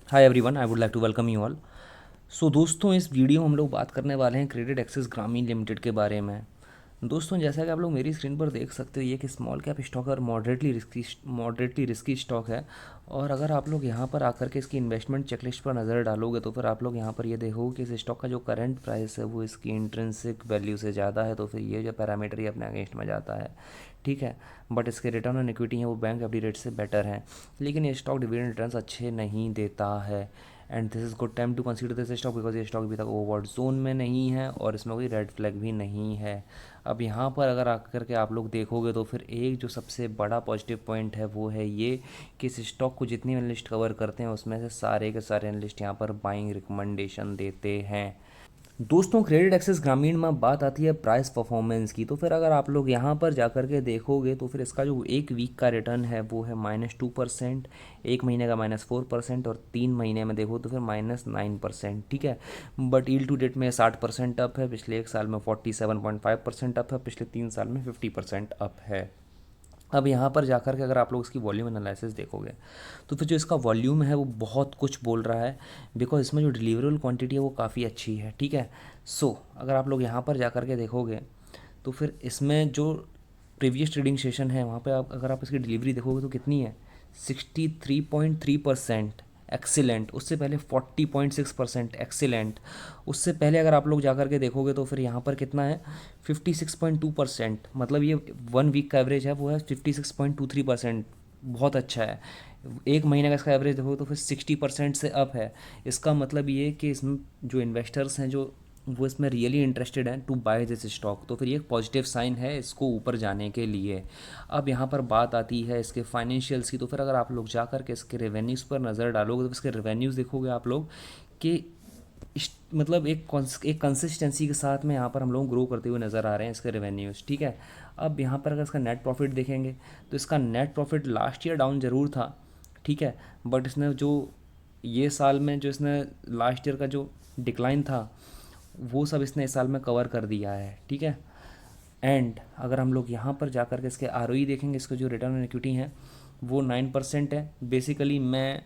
Hi everyone, I would like to welcome you all. So दोस्तों, इस video में हम लोग बात करने वाले हैं क्रेडिट एक्सेस ग्रामीण लिमिटेड के बारे में। दोस्तों, जैसा कि आप लोग मेरी स्क्रीन पर देख सकते हो, ये एक स्मॉल कैप स्टॉक है और मॉडरेटली रिस्की स्टॉक है। और अगर आप लोग यहाँ पर आकर के इसकी इन्वेस्टमेंट चेकलिस्ट पर नज़र डालोगे तो फिर आप लोग यहाँ पर ये देखोगे कि इस स्टॉक का जो करंट प्राइस है वो इसकी इंट्रिंसिक वैल्यू से ज़्यादा है, तो फिर ये जो पैरामीटर ये अपने अगेंस्ट में जाता है। ठीक है, बट इसके रिटर्न ऑन इक्विटी है वो बैंक एफडी रेट से बेटर है, लेकिन ये स्टॉक डिविडेंड रिटर्न्स अच्छे नहीं देता है। And this is good time to consider this stock because ये स्टॉक अभी तक ओवरबॉट जोन में नहीं है और इसमें कोई रेड फ्लैग भी नहीं है। अब यहाँ पर अगर आकर के आप लोग देखोगे तो फिर एक जो सबसे बड़ा पॉजिटिव पॉइंट है वो है ये कि इस स्टॉक को जितनी एनालिस्ट कवर करते हैं उसमें से सारे के सारे एनालिस्ट यहाँ पर बाइंग रिकमेंडेशन देते हैं। दोस्तों, क्रेडिट एक्सेस ग्रामीण में बात आती है प्राइस परफॉर्मेंस की, तो फिर अगर आप लोग यहाँ पर जा कर के देखोगे तो फिर इसका जो एक वीक का रिटर्न है वो है -2%, एक महीने का -4% और 3 महीने में देखो तो फिर -9%। ठीक है, बट ईल्ड टू डेट में 60% अप है, पिछले एक साल में 47.5% अप है, पिछले 3 साल में 50% अप है। अब यहाँ पर जाकर के अगर आप लोग इसकी वॉल्यूम एनालिसिस देखोगे तो फिर जो इसका वॉल्यूम है वो बहुत कुछ बोल रहा है, बिकॉज इसमें जो डिलीवरेबल क्वांटिटी है वो काफ़ी अच्छी है। ठीक है, अगर आप लोग यहाँ पर जाकर के देखोगे तो फिर इसमें जो प्रीवियस ट्रेडिंग सेशन है वहाँ पे आप अगर आप इसकी डिलीवरी देखोगे तो कितनी है, 63.3% एक्सीलेंट, उससे पहले 40.6% एक्सीलेंट, उससे पहले अगर आप लोग जा कर के देखोगे तो फिर यहाँ पर कितना है, 56.2%। मतलब ये 1 वीक का एवरेज है वो है 56.23%, बहुत अच्छा है। एक महीने का इसका एवरेज देखोगे तो फिर 60% से अप है। इसका मतलब ये कि इसमें जो इन्वेस्टर्स हैं जो वो इसमें रियली इंटरेस्टेड हैं टू बाय दिस स्टॉक, तो फिर ये एक पॉजिटिव साइन है इसको ऊपर जाने के लिए। अब यहाँ पर बात आती है इसके फाइनेंशियल्स की, तो फिर अगर आप लोग जा कर के इसके रेवेन्यूज़ पर नज़र डालोगे तो इसके रेवेन्यूज़ देखोगे आप लोग कि मतलब एक कंसिस्टेंसी के साथ में यहाँ पर हम लोग ग्रो करते हुए नज़र आ रहे हैं इसके रेवेन्यूज़। ठीक है, अब यहाँ पर अगर इसका नेट प्रॉफिट देखेंगे तो इसका net profit last year down ज़रूर था। ठीक है, बट इसने जो ये साल में जो इसने लास्ट ईयर का जो डिक्लाइन था वो सब इसने इस साल में कवर कर दिया है। ठीक है, एंड अगर हम लोग यहाँ पर जा कर के इसके आरओई देखेंगे, इसका जो रिटर्न ऑन इक्विटी है वो 9% है। बेसिकली मैं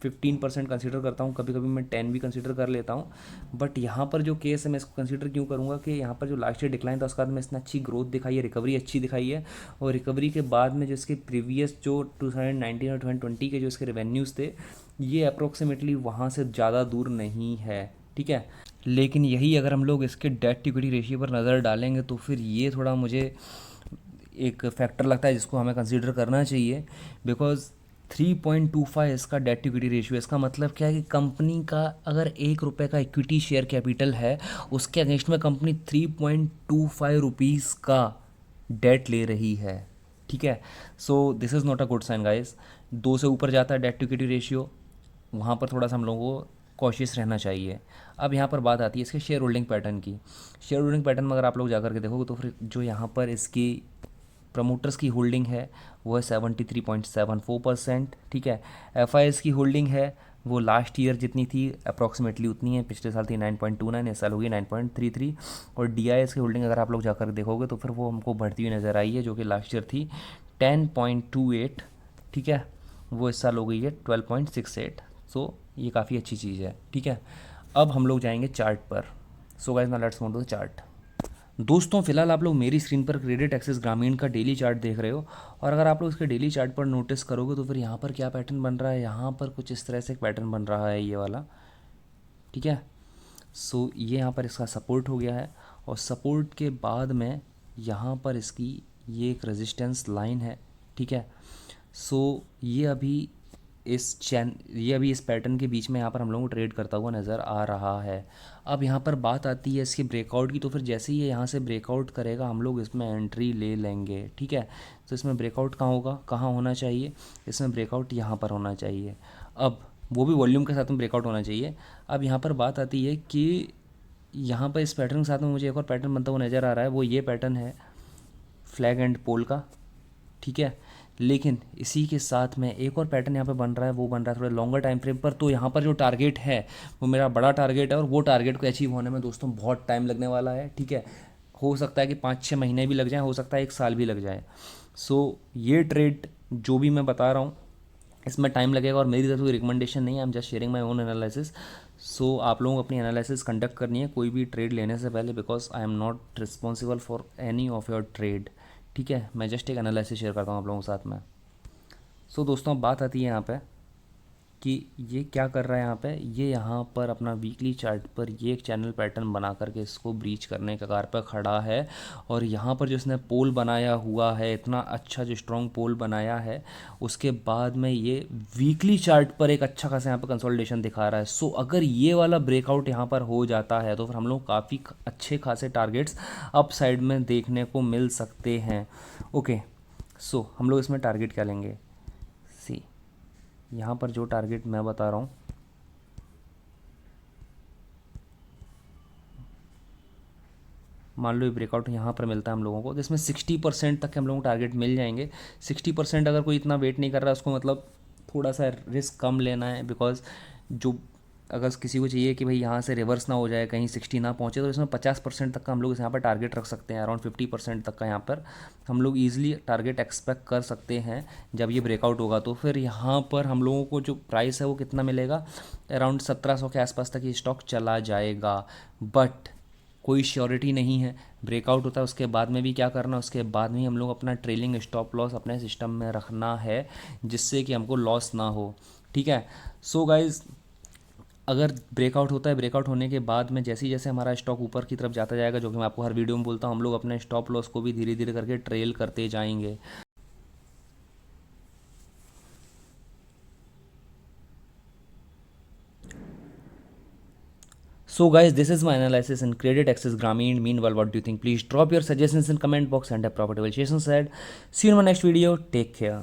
15% कंसिडर करता हूँ, कभी कभी मैं 10 भी कंसिडर कर लेता हूँ, बट यहाँ पर जो केस है मैं इसको कंसिडर क्यों करूँगा कि यहाँ पर जो लास्ट ईयर डिक्लाइन था उसके बाद में इसने अच्छी ग्रोथ दिखाई है, रिकवरी अच्छी दिखाई है, और रिकवरी के बाद में जो इसके प्रीवियस जो 2019 और 2020 के जो इसके रेवेन्यूज़ थे ये अप्रोक्सीमेटली वहाँ से ज़्यादा दूर नहीं है। ठीक है, लेकिन यही अगर हम लोग इसके डेट टू इक्विटी रेशियो पर नज़र डालेंगे तो फिर ये थोड़ा मुझे एक फैक्टर लगता है जिसको हमें कंसीडर करना चाहिए, बिकॉज 3.25 इसका डेट टू इक्विटी रेशियो। इसका मतलब क्या है कि कंपनी का अगर ₹1 का इक्विटी शेयर कैपिटल है उसके अगेंस्ट में कंपनी 3.25 का डेट ले रही है। ठीक है, so this is not a good sign guys. 2 से ऊपर जाता है डेट टू इक्विटी रेशियो, वहाँ पर थोड़ा सा हम लोगों को कॉशियस रहना चाहिए। अब यहाँ पर बात आती है इसके शेयर होल्डिंग पैटर्न की। शेयर होल्डिंग पैटर्न में अगर आप लोग जाकर के देखोगे तो फिर जो यहाँ पर इसकी प्रमोटर्स की होल्डिंग है वो है 73.74%। ठीक है, एफ की होल्डिंग है वो लास्ट ईयर जितनी थी अप्रॉक्सीमेटली उतनी है, पिछले साल थी 9.29, इस साल होगी 9.33। और डी की होल्डिंग अगर आप लोग जाकर देखोगे तो फिर वो हमको बढ़ती हुई नज़र आई है, जो कि लास्ट ईयर थी 10.28। ठीक है, वो इस साल हो गई है 12.68। सो ये काफ़ी अच्छी चीज़ है। ठीक है, अब हम लोग जाएंगे चार्ट पर। So guys now let's move to the chart. दोस्तों, फिलहाल आप लोग मेरी स्क्रीन पर क्रेडिट एक्सेस ग्रामीण का डेली चार्ट देख रहे हो, और अगर आप लोग इसके डेली चार्ट पर नोटिस करोगे तो फिर यहाँ पर क्या पैटर्न बन रहा है, यहाँ पर कुछ इस तरह से एक पैटर्न बन रहा है ये वाला। ठीक है, ये यहाँ पर इसका सपोर्ट हो गया है, और सपोर्ट के बाद में यहाँ पर इसकी ये एक रेजिस्टेंस लाइन है। ठीक है, ये अभी ये अभी इस पैटर्न के बीच में यहाँ पर हम लोगों को ट्रेड करता हुआ नज़र आ रहा है। अब यहाँ पर बात आती है इसके ब्रेकआउट की, तो फिर जैसे ही ये यहाँ से ब्रेकआउट करेगा हम लोग इसमें एंट्री ले लेंगे। ठीक है, तो इसमें ब्रेकआउट कहाँ होगा, कहाँ होना चाहिए, इसमें ब्रेकआउट यहाँ पर होना चाहिए। अब वो भी वॉल्यूम के साथ में ब्रेकआउट होना चाहिए। अब यहाँ पर बात आती है कि यहाँ पर इस पैटर्न के साथ में मुझे एक और पैटर्न बनता हुआ नज़र आ रहा है, वो ये पैटर्न है फ्लैग एंड पोल का। ठीक है, लेकिन इसी के साथ में एक और पैटर्न यहाँ पे बन रहा है, वो बन रहा है थोड़ा लॉन्गर टाइम फ्रेम पर। तो यहाँ पर जो टारगेट है वो मेरा बड़ा टारगेट है, और वो टारगेट को अचीव होने में दोस्तों बहुत टाइम लगने वाला है। ठीक है, हो सकता है कि 5-6 महीने भी लग जाए, हो सकता है 1 साल भी लग जाए। ये ट्रेड जो भी मैं बता रहा हूँ इसमें टाइम लगेगा और मेरी तरफ से कोई रिकमेंडेशन नहीं है, I am just sharing my own analysis. So आप लोगों को अपनी एनालिसिस कंडक्ट करनी है कोई भी ट्रेड लेने से पहले, because I am not responsible for any of your trade. ठीक है, मैं जस्ट एक एनालिसिस शेयर करता हूँ आप लोगों के साथ में। सो दोस्तों, अब बात आती है यहाँ पे कि ये क्या कर रहा है यहाँ पे, ये यहाँ पर अपना वीकली चार्ट पर ये एक चैनल पैटर्न बना करके इसको ब्रीच करने के कगार पर खड़ा है। और यहाँ पर जो इसने पोल बनाया हुआ है, इतना अच्छा जो स्ट्रॉन्ग पोल बनाया है, उसके बाद में ये वीकली चार्ट पर एक अच्छा खासा यहाँ पर कंसोलिडेशन दिखा रहा है। सो अगर ये वाला ब्रेकआउट यहाँ पर हो जाता है तो फिर हम लोग काफ़ी अच्छे खासे टारगेट्स अप साइड में देखने को मिल सकते हैं। ओके, सो हम लोग इसमें टारगेट क्या लेंगे, सी यहाँ पर जो टारगेट मैं बता रहा हूँ, मान लो ये ब्रेकआउट यहाँ पर मिलता है हम लोगों को, तो इसमें 60% तक के हम लोगों को टारगेट मिल जाएंगे। 60% अगर कोई इतना वेट नहीं कर रहा है उसको मतलब थोड़ा सा रिस्क कम लेना है, बिकॉज जो अगर किसी को चाहिए कि भाई यहाँ से रिवर्स ना हो जाए, कहीं 60 ना पहुँचे, तो इसमें 50% तक का हम लोग यहाँ पर टारगेट रख सकते हैं। अराउंड 50% तक का यहाँ पर हम लोग ईजिली टारगेट एक्सपेक्ट कर सकते हैं जब ये ब्रेकआउट होगा। तो फिर यहाँ पर हम लोगों को जो प्राइस है वो कितना मिलेगा, अराउंड 1700 के आसपास तक ये स्टॉक चला जाएगा। बट कोई श्योरिटी नहीं है, ब्रेकआउट होता है उसके बाद में भी क्या करना, उसके बाद में ही हम लोग अपना ट्रेलिंग स्टॉप लॉस अपने सिस्टम में रखना है, जिससे कि हमको लॉस ना हो। ठीक है, सो गाइज, अगर ब्रेकआउट होता है, ब्रेकआउट होने के बाद में जैसे जैसे हमारा स्टॉक ऊपर की तरफ जाता जाएगा, जो कि मैं आपको हर वीडियो में बोलता हूँ, हम लोग अपने स्टॉप लॉस को भी धीरे धीरे करके ट्रेल करते जाएंगे। So guys, this is my analysis in Credit Access Grameen. Meanwhile, what do you think? Please drop your suggestions in comment box and have profitable sessions ahead. See you in my next video. Take care.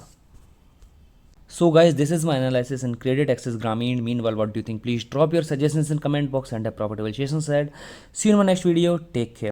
So guys, this is my analysis in Credit Access Grameen. Meanwhile, what do you think? Please drop your suggestions in comment box and have profitable sessions ahead. See you in my next video. Take care.